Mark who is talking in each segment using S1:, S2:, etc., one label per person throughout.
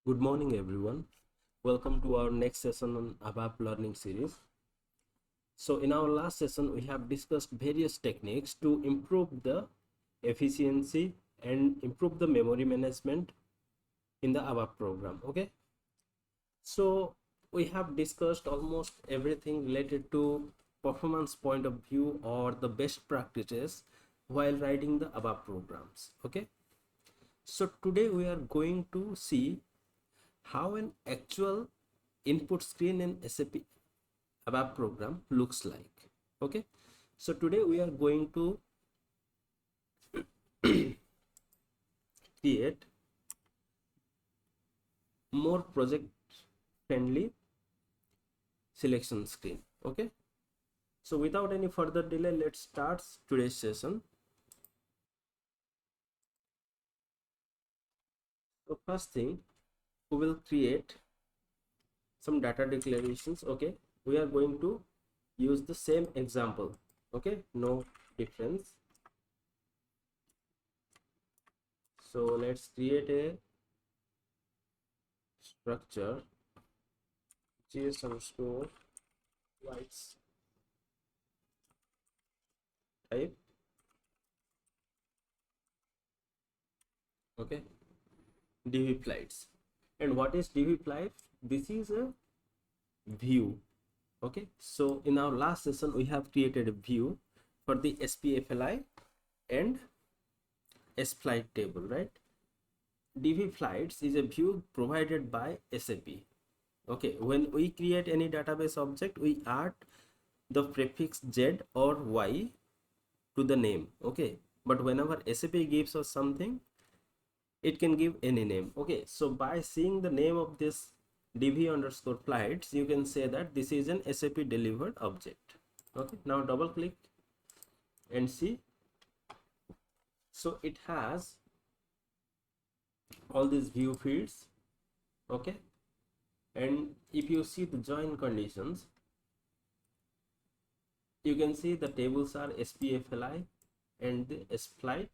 S1: Good morning, everyone. Welcome to our next session on ABAP learning series. So, in our last session, we have discussed various techniques to improve the efficiency and improve the memory management in the ABAP program. Okay, so we have discussed almost everything related to performance point of view or the best practices while writing the ABAP programs. Okay, so today we are going to see how an actual input screen in SAP ABAP program looks like. Okay, so today we are going to create more project friendly selection screen. Okay, so without any further delay, let's start today's session. So first thing, we will create some data declarations. Okay, we are going to use the same example. Okay, no difference. So let's create a structure gs underscore lights type. Okay, dv flights. And what is dv flights? This is a view. Okay, so in our last session we have created a view for the spfli and sflight table, right? dv flights is a view provided by SAP. Okay, when we create any database object, we add the prefix z or y to the name. Okay, but whenever SAP gives us something, it can give any name. Okay, so by seeing the name of this dv underscore flights, you can say that this is an SAP delivered object. Okay, now double click and see. So it has all these view fields. Okay, and if you see the join conditions, you can see the tables are spfli and the sflight.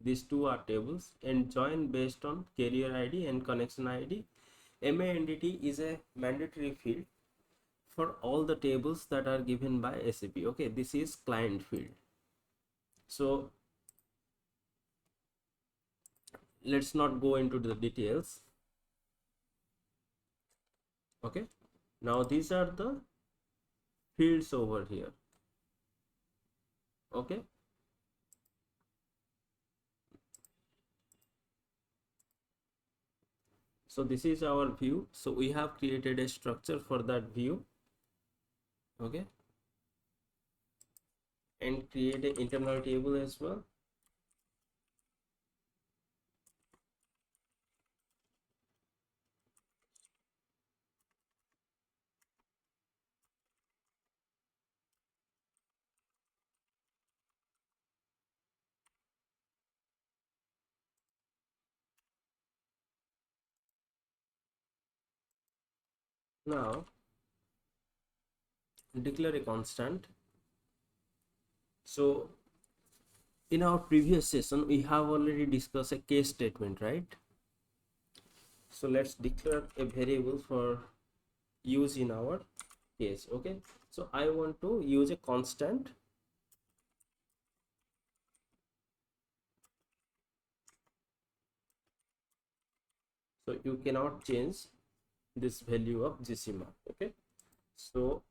S1: These two are tables and join based on carrier id and connection id. MANDT is a mandatory field for all the tables that are given by SAP. Okay, this is client field. So let's not go into the details. Okay, now these are the fields over here. Okay, so this is our view. So we have created a structure for that view. Okay, and create an internal table as well. Now declare a constant. So in our previous session we have already discussed a case statement, right? So let's declare a variable for use in our case. Okay, so I want to use a constant. So you cannot change this value of gcma. Okay, so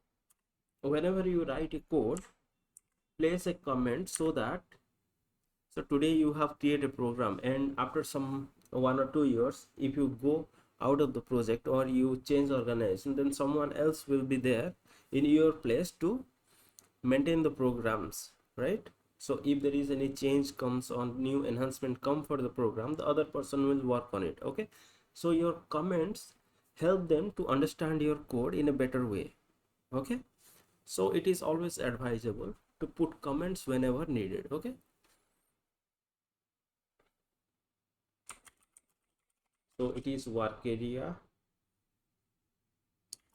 S1: whenever you write a code, place a comment so that, so today you have created a program and after some 1 or 2 years, if you go out of the project or you change organization, then someone else will be there in your place to maintain the programs, right? So if there is any change comes on, new enhancement come for the program, the other person will work on it. Okay, so your comments help them to understand your code in a better way. Okay, so it is always advisable to put comments whenever needed. Okay, so it is work area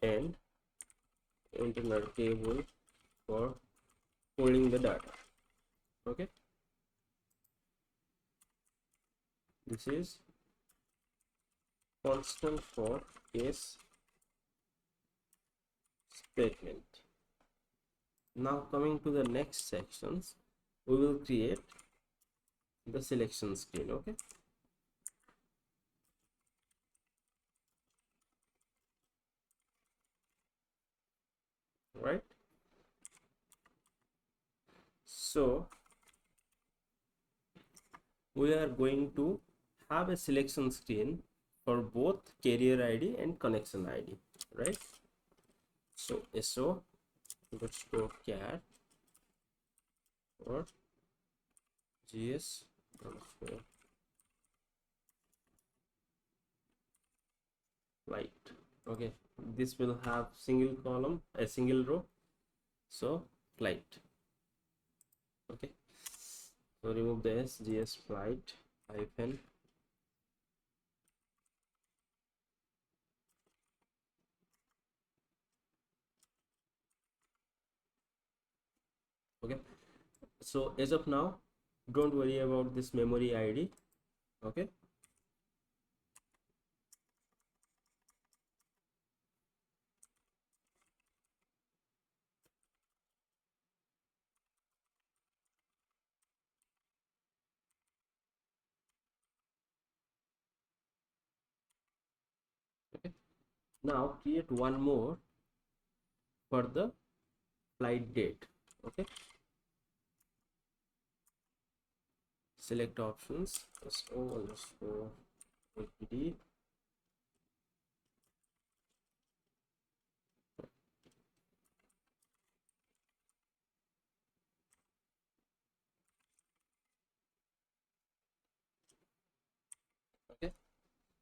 S1: and internal table for pulling the data. Okay, this is constant for case statement. Now coming to the next sections, we will create the selection screen. Okay, right. So we are going to have a selection screen for both carrier ID and connection ID, right? So so underscore cat or gs underscore light. Okay, this will have single column, a single row, so flight. Okay, so remove the s, gs flight hyphen. Okay, so as of now, don't worry about this memory id. Okay, okay, now create one more for the flight date. Okay, select options so underscore apd. Okay,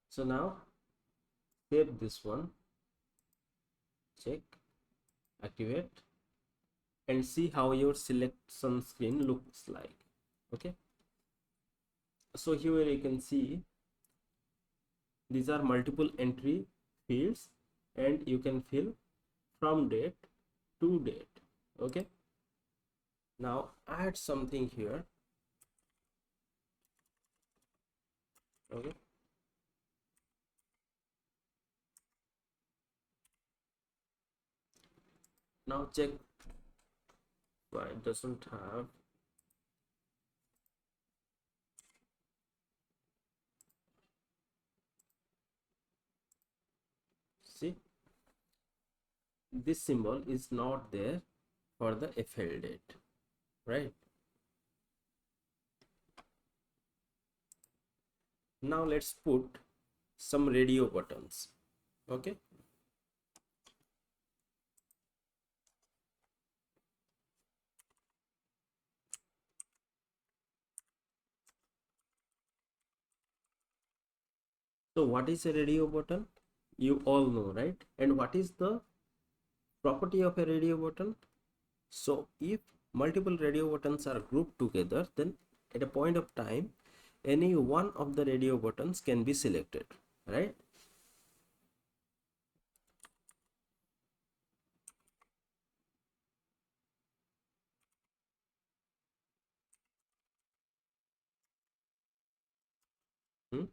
S1: so now save this one, check, activate, and see how your selection screen looks like. Okay, so here you can see these are multiple entry fields, and you can fill from date to date. Okay, now add something here. Okay, now check why it doesn't have. See, this symbol is not there for the FL date, right? Now let's put some radio buttons. Okay, so what is a radio button? You all know, right? And what is the property of a radio button? So if multiple radio buttons are grouped together, then at a point of time, any one of the radio buttons can be selected, right? Hmm?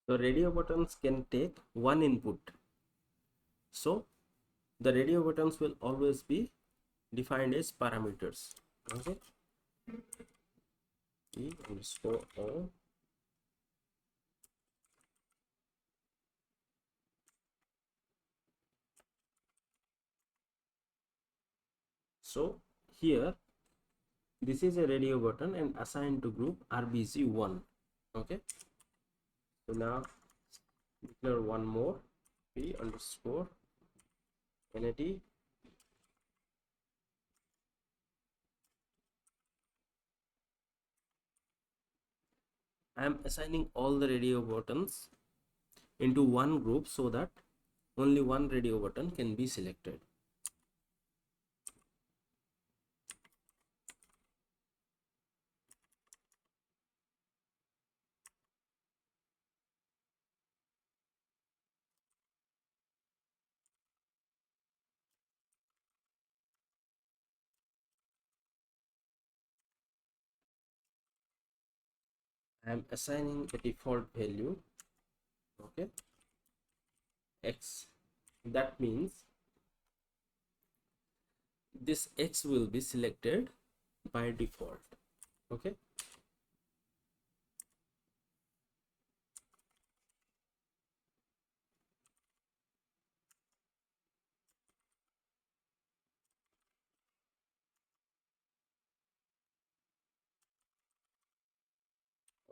S1: The radio buttons can take one input. So the radio buttons will always be defined as parameters. Okay. E underscore O. So here this is a radio button and assigned to group RBC1. Okay. So now declare one more, P underscore NAT. I am assigning all the radio buttons into one group so that only one radio button can be selected. I am assigning a default value, okay, x. That means this x will be selected by default, okay.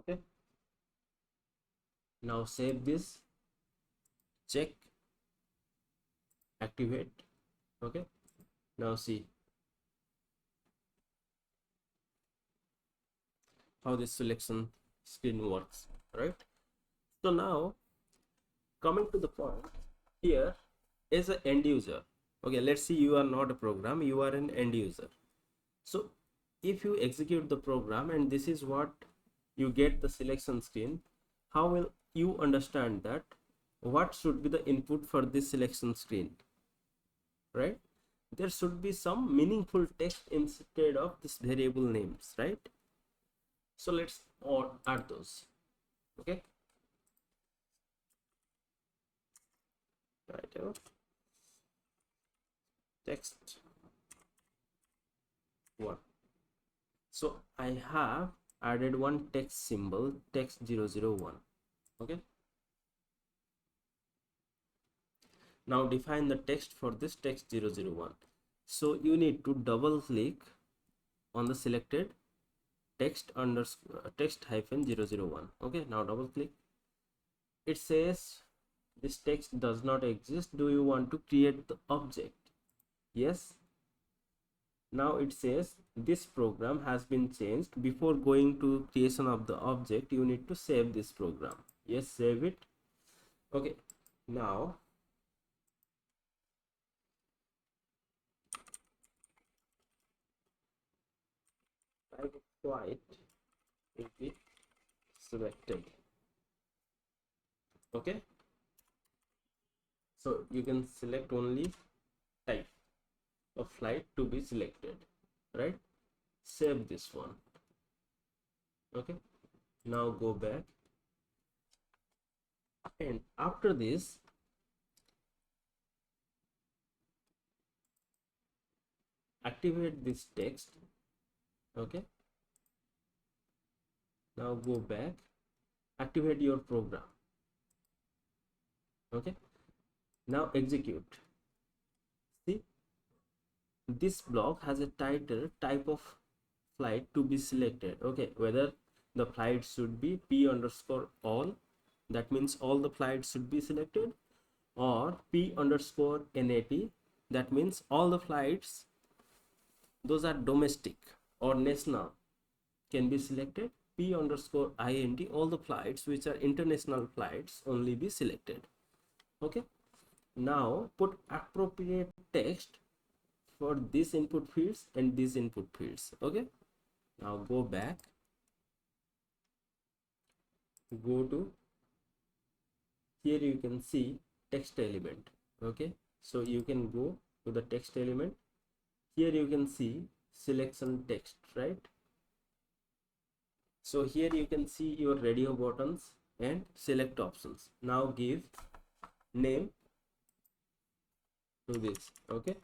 S1: Okay, now save this, check, activate. Okay, now see how this selection screen works, right? So now coming to the point here, is an end user. Okay, let's see, you are not a program, you are an end user. So if you execute the program and this is what you get, the selection screen, how will you understand that what should be the input for this selection screen, right? There should be some meaningful text instead of this variable names, right? So let's add those. Okay, right here, text one. So I have added one text symbol, text 001. Okay, now define the text for this text 001. So you need to double click on the selected text underscore text hyphen 001. Okay, now double click. It says this text does not exist, do you want to create the object? Yes. Now it says this program has been changed. Before going to creation of the object, you need to save this program. Yes, save it. Okay, now type flight will be selected. Okay, so you can select only type of flight to be selected, right? Save this one. Okay, now go back, and after this activate this text. Okay, now go back, activate your program. Okay, now execute. See, this block has a title, type of flight to be selected. Okay, whether the flight should be p underscore all, that means all the flights should be selected, or p underscore nat, that means all the flights those are domestic or national can be selected. P underscore int, all the flights which are international flights only be selected. Okay, now put appropriate text for this input fields and these input fields. Okay, now go back, go to here, you can see text element. Okay, so you can go to the text element. Here you can see selection text, right? So here you can see your radio buttons and select options. Now give name to this. Okay,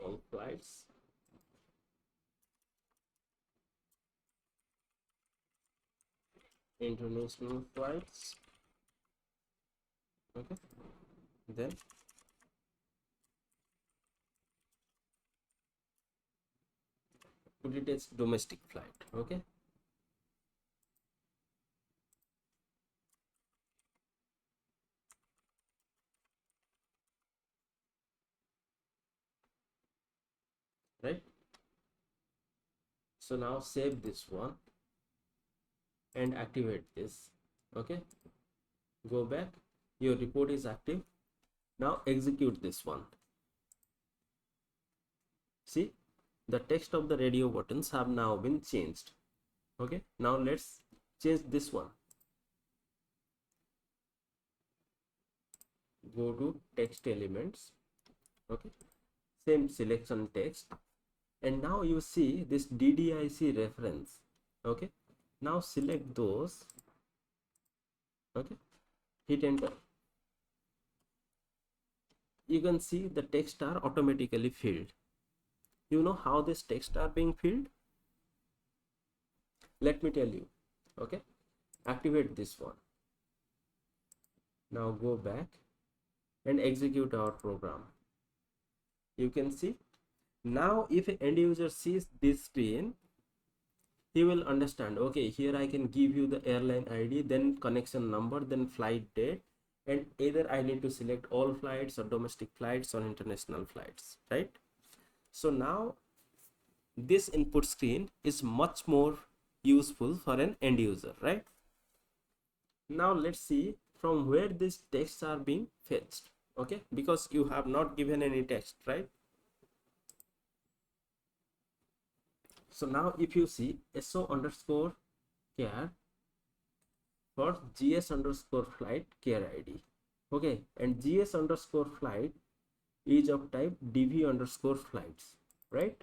S1: all flights, international flights. Okay, then put it as domestic flight. Okay, right? So now save this one and activate this. Okay, go back, your report is active. Now execute this one. See, the text of the radio buttons have now been changed. Okay, now let's change this one. Go to text elements. Okay, same selection text, and now you see this DDIC reference. Okay, now select those. Okay, hit enter. You can see the text are automatically filled. You know how this text are being filled? Let me tell you. Okay, activate this one. Now go back and execute our program. You can see now if an end user sees this screen, he will understand, okay, here I can give you the airline ID, then connection number, then flight date, and either I need to select all flights or domestic flights or international flights, right? So now this input screen is much more useful for an end user, right? Now let's see from where these texts are being fetched. Okay, because you have not given any text, right? So now if you see SO underscore care for GS underscore flight care ID. Okay, and GS underscore flight is of type DV underscore flights, right?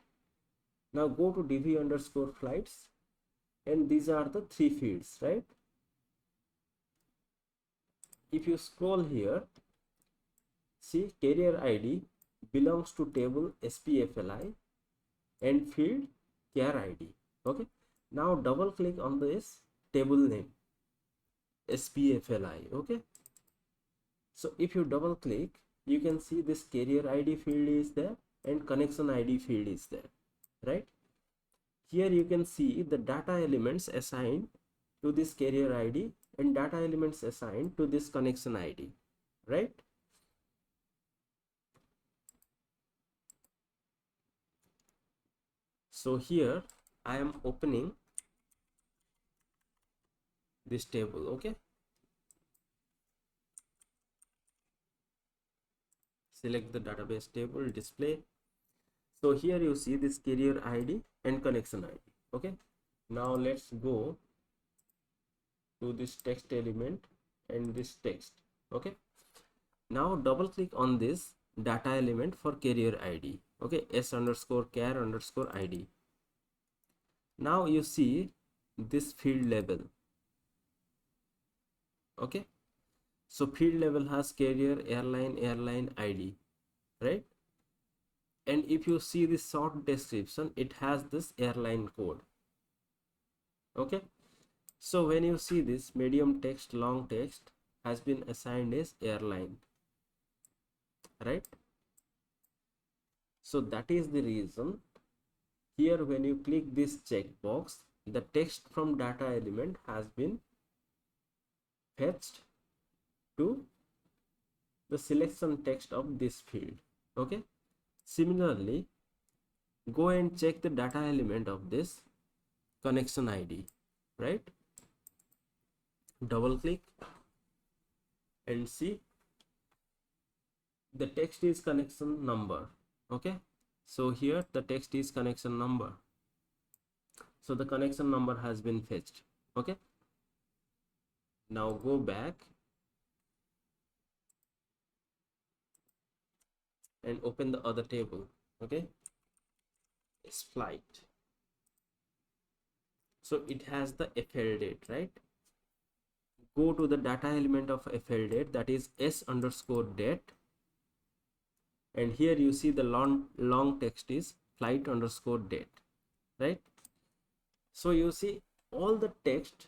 S1: Now go to DV underscore flights, and these are the three fields, right? If you scroll here, see carrier ID belongs to table SPFLI and field care ID. Okay, now double click on this table name SPFLI. Okay, so if you double click, you can see this carrier ID field is there and connection ID field is there, right? Here you can see the data elements assigned to this carrier ID and data elements assigned to this connection ID, right? So here I am opening this table. Okay, select the database table, display. So here you see this carrier ID and connection ID. Okay, now let's go to this text element and this text. Okay, now double click on this data element for carrier ID. Okay, S underscore care underscore ID. Now you see this field label. Okay, so field label has carrier airline ID, right? And if you see this short description, it has this airline code. Okay, so when you see this medium text, long text has been assigned as airline, right? So that is the reason here when you click this checkbox, the text from data element has been fetched to the selection text of this field. Okay, similarly go and check the data element of this connection ID, right? Double click and see the text is connection number. Okay, so here the text is connection number, so the connection number has been fetched. Okay, now go back and open the other table. Okay, it's flight, so it has the FL date, right? Go to the data element of FL date, that is S underscore date, and here you see the long text is flight underscore date, right? So you see all the text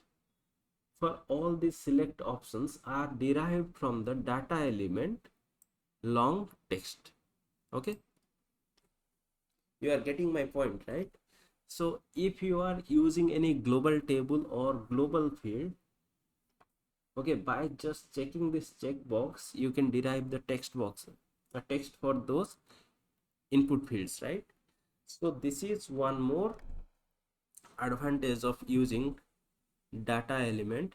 S1: for all these select options are derived from the data element long text. Okay, you are getting my point, right? So if you are using any global table or global field, okay, by just checking this checkbox, you can derive the text box, a text for those input fields, right? So this is one more advantage of using data element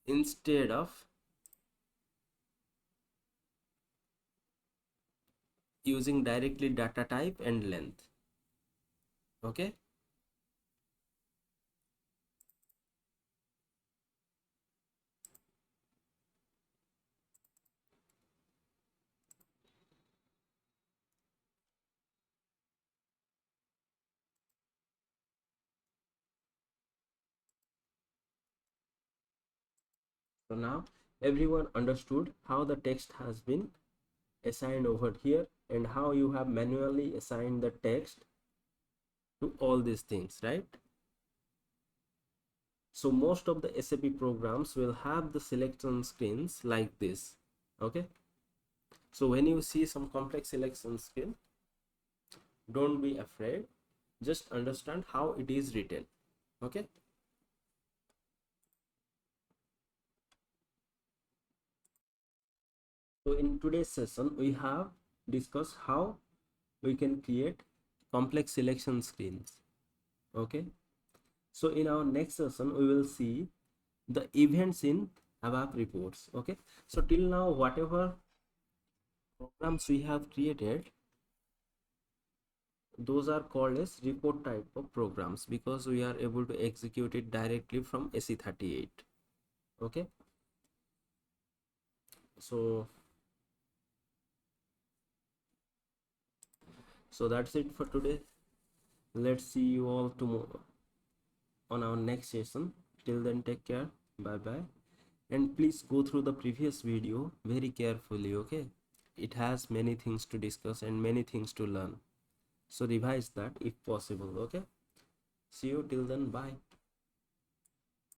S1: instead of using directly data type and length. Okay, So now everyone understood how the text has been assigned over here and how you have manually assigned the text to all these things, right? So most of the SAP programs will have the selection screens like this. Okay, so when you see some complex selection screen, don't be afraid, just understand how it is written. Okay, so in today's session we have discussed how we can create complex selection screens. Okay, so in our next session we will see the events in ABAP reports. Okay, so till now whatever programs we have created, those are called as report type of programs because we are able to execute it directly from SE38. Okay, so that's it for today. Let's see you all tomorrow on our next session. Till then, take care. Bye bye, and please go through the previous video very carefully. Okay, it has many things to discuss and many things to learn, so revise that if possible. Okay, see you till then. Bye.